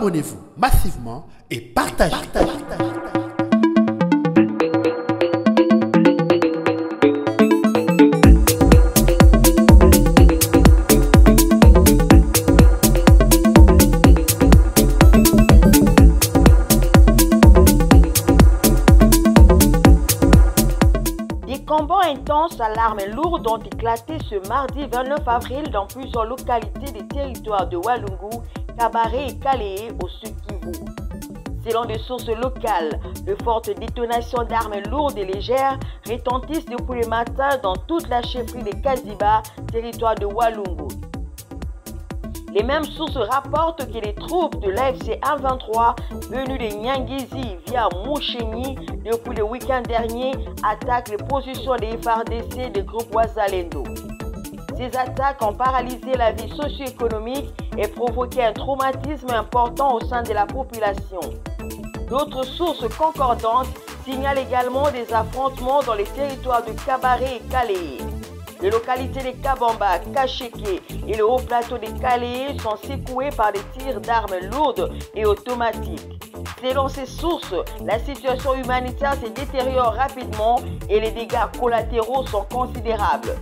abonnez-vous massivement et partagez. Des combats intenses à l'arme lourde ont éclaté ce mardi 29 avril dans plusieurs localités des territoires de Walungu, Kabare et Kalehe au Sud Kivu. Selon des sources locales, de fortes détonations d'armes lourdes et légères retentissent depuis le matin dans toute la chefferie de Kaziba, territoire de Walungu. Les mêmes sources rapportent que les troupes de l'AFC 123 venues de Nyangezi via Mouchenyi depuis le week-end dernier attaquent les positions des FARDC du groupe Wazalendo. Ces attaques ont paralysé la vie socio-économique et provoqué un traumatisme important au sein de la population. D'autres sources concordantes signalent également des affrontements dans les territoires de Kabare et Kalehe. Les localités de Kabamba, Kacheke et le haut plateau de Kalehe sont secouées par des tirs d'armes lourdes et automatiques. Selon ces sources, la situation humanitaire se détériore rapidement et les dégâts collatéraux sont considérables.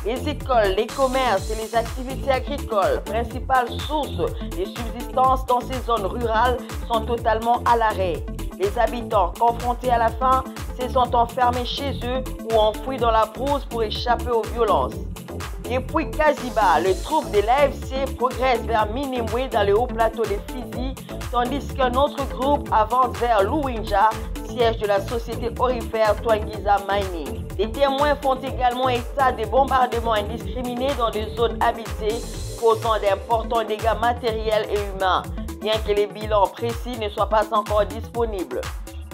Les écoles, les commerces et les activités agricoles, principales sources de subsistance dans ces zones rurales, sont totalement à l'arrêt. Les habitants, confrontés à la faim, se sont enfermés chez eux ou enfouis dans la brousse pour échapper aux violences. Depuis Kaziba, les troupes de l'AFC progressent vers Minembwe dans le haut plateau de Fizi, tandis qu'un autre groupe avance vers Luinja, siège de la société orifère Twangiza Mining. Des témoins font également état de bombardements indiscriminés dans des zones habitées, causant d'importants dégâts matériels et humains, bien que les bilans précis ne soient pas encore disponibles.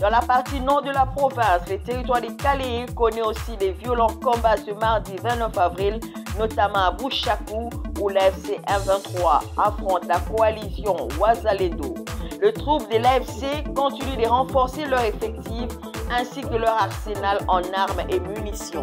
Dans la partie nord de la province, le territoire de Kalehe connaît aussi des violents combats ce mardi 29 avril, notamment à Bouchakou, où l'AFC 123 affronte la coalition Wazalendo. Les troupes de l'AFC continuent de renforcer leur effectif ainsi que leur arsenal en armes et munitions.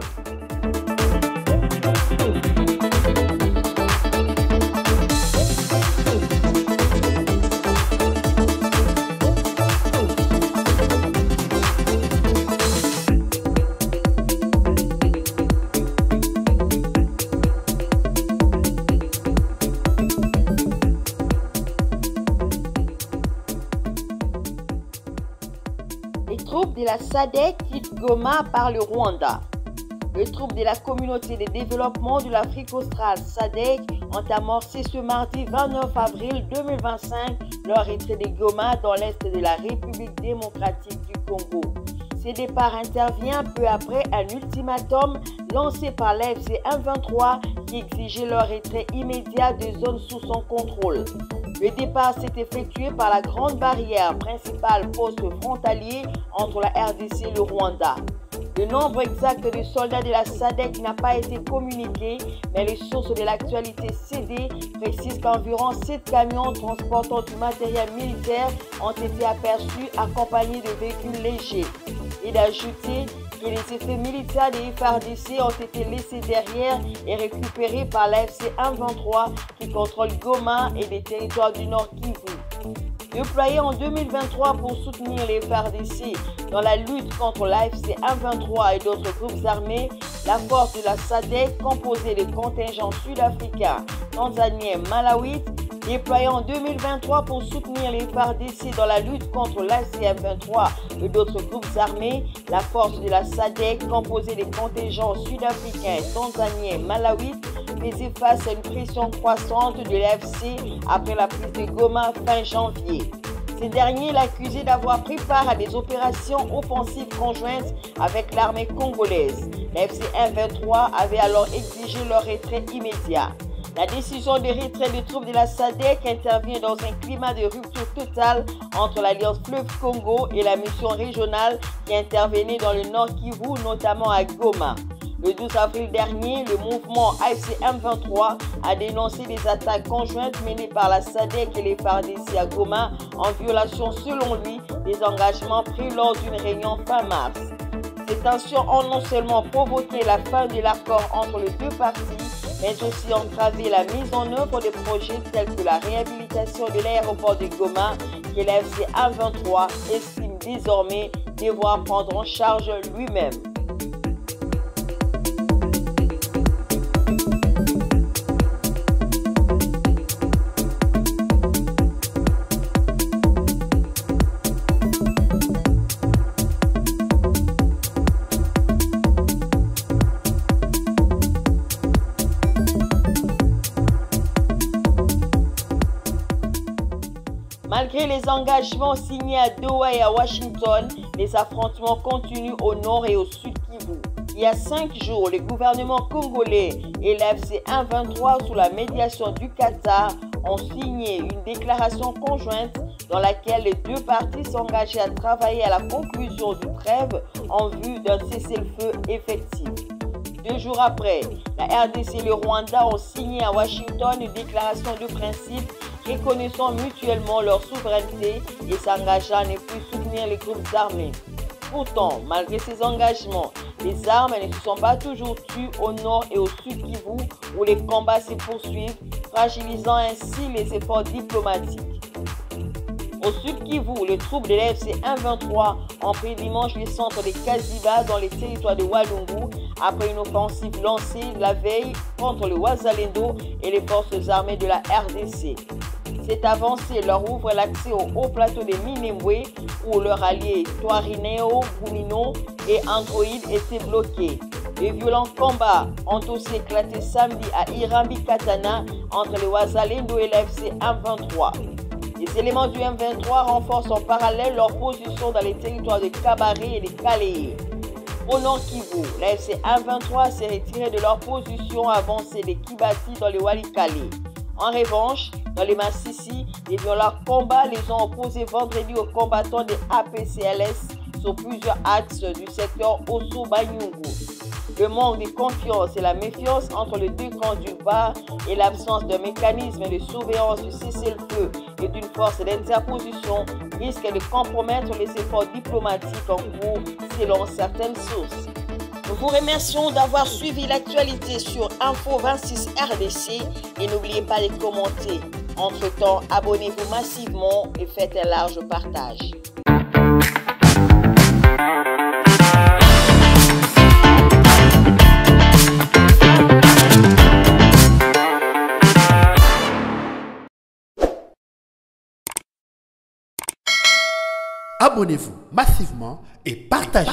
Les troupes de la SADC quittent Goma par le Rwanda. Les troupes de la communauté de développement de l'Afrique australe SADC ont amorcé ce mardi 29 avril 2025 leur retrait de Goma dans l'est de la République démocratique du Congo. Ce départ intervient peu après un ultimatum lancé par l'AFC 123 qui exigeait leur retrait immédiat des zones sous son contrôle. Le départ s'est effectué par la Grande Barrière, principal poste frontalier entre la RDC et le Rwanda. Le nombre exact de soldats de la SADC n'a pas été communiqué, mais les sources de l'actualité CD précisent qu'environ 7 camions transportant du matériel militaire ont été aperçus accompagnés de véhicules légers. Et d'ajouter que les effets militaires des FARDC ont été laissés derrière et récupérés par l'AFC 123 qui contrôle Goma et les territoires du Nord Kivu. Déployés en 2023 pour soutenir les FARDC dans la lutte contre l'AFC 123 et d'autres groupes armés, la force de la SADC, composée de contingents sud-africains, tanzaniens, malawites, déployés en 2023 pour soutenir les FARDC dans la lutte contre l'AFC 123 et d'autres groupes armés, la force de la SADC, composée des contingents sud-africains, tanzaniens, malawites, faisait face à une pression croissante de l'AFC après la prise de Goma fin janvier. Ces derniers l'accusaient d'avoir pris part à des opérations offensives conjointes avec l'armée congolaise. L'AFC 123 avait alors exigé leur retrait immédiat. La décision de retrait des troupes de la SADC intervient dans un climat de rupture totale entre l'Alliance Fleuve Congo et la mission régionale qui intervenait dans le Nord Kivu, notamment à Goma. Le 12 avril dernier, le mouvement AFC M23 a dénoncé des attaques conjointes menées par la SADC et les FARDC à Goma en violation, selon lui, des engagements pris lors d'une réunion fin mars. Ces tensions ont non seulement provoqué la fin de l'accord entre les deux parties, mais aussi entravé la mise en œuvre de projets tels que la réhabilitation d'exploitation de l'aéroport de Goma que l'AFC M23 estime désormais devoir prendre en charge lui-même. Malgré les engagements signés à Doha et à Washington, les affrontements continuent au nord et au sud Kivu. Il y a 5 jours, le gouvernement congolais et l'AFC M23 sous la médiation du Qatar ont signé une déclaration conjointe dans laquelle les deux parties s'engageaient à travailler à la conclusion du trêve en vue d'un cessez-le-feu effectif. 2 jours après, la RDC et le Rwanda ont signé à Washington une déclaration de principe reconnaissant mutuellement leur souveraineté et s'engageant à ne plus soutenir les groupes armés. Pourtant, malgré ces engagements, les armes ne se sont pas toujours tues au nord et au sud Kivu où les combats se poursuivent, fragilisant ainsi les efforts diplomatiques. Au sud Kivu, les troupes de l'AFC M23 ont pris dimanche le centre de Kaziba dans les territoires de Walungu après une offensive lancée la veille contre le Wazalendo et les forces armées de la RDC. Cette avancée leur ouvre l'accès au haut plateau de Minembwe où leurs alliés Twarineho, Gumino et Android étaient bloqués. Les violents combats ont aussi éclaté samedi à Irambi Katana entre le Wazalendo et l'AFC M23. Les éléments du M23 renforcent en parallèle leur position dans les territoires de Kabare et de Kalehe. Au nord Kivu, l'AFC M23 s'est retiré de leur position avancée de Kibati dans le Walikale. En revanche, dans les Massissi, les violents combats les ont opposés vendredi aux combattants des APCLS sur plusieurs axes du secteur Osso-Banyungu. Le manque de confiance et la méfiance entre les deux camps d'une part et l'absence d'un mécanisme de surveillance du cessez-le-feu et d'une force d'interposition risquent de compromettre les efforts diplomatiques en cours selon certaines sources. Nous vous remercions d'avoir suivi l'actualité sur Info 26 RDC et n'oubliez pas de commenter. Entre-temps, abonnez-vous massivement et faites un large partage. Abonnez-vous massivement et partagez.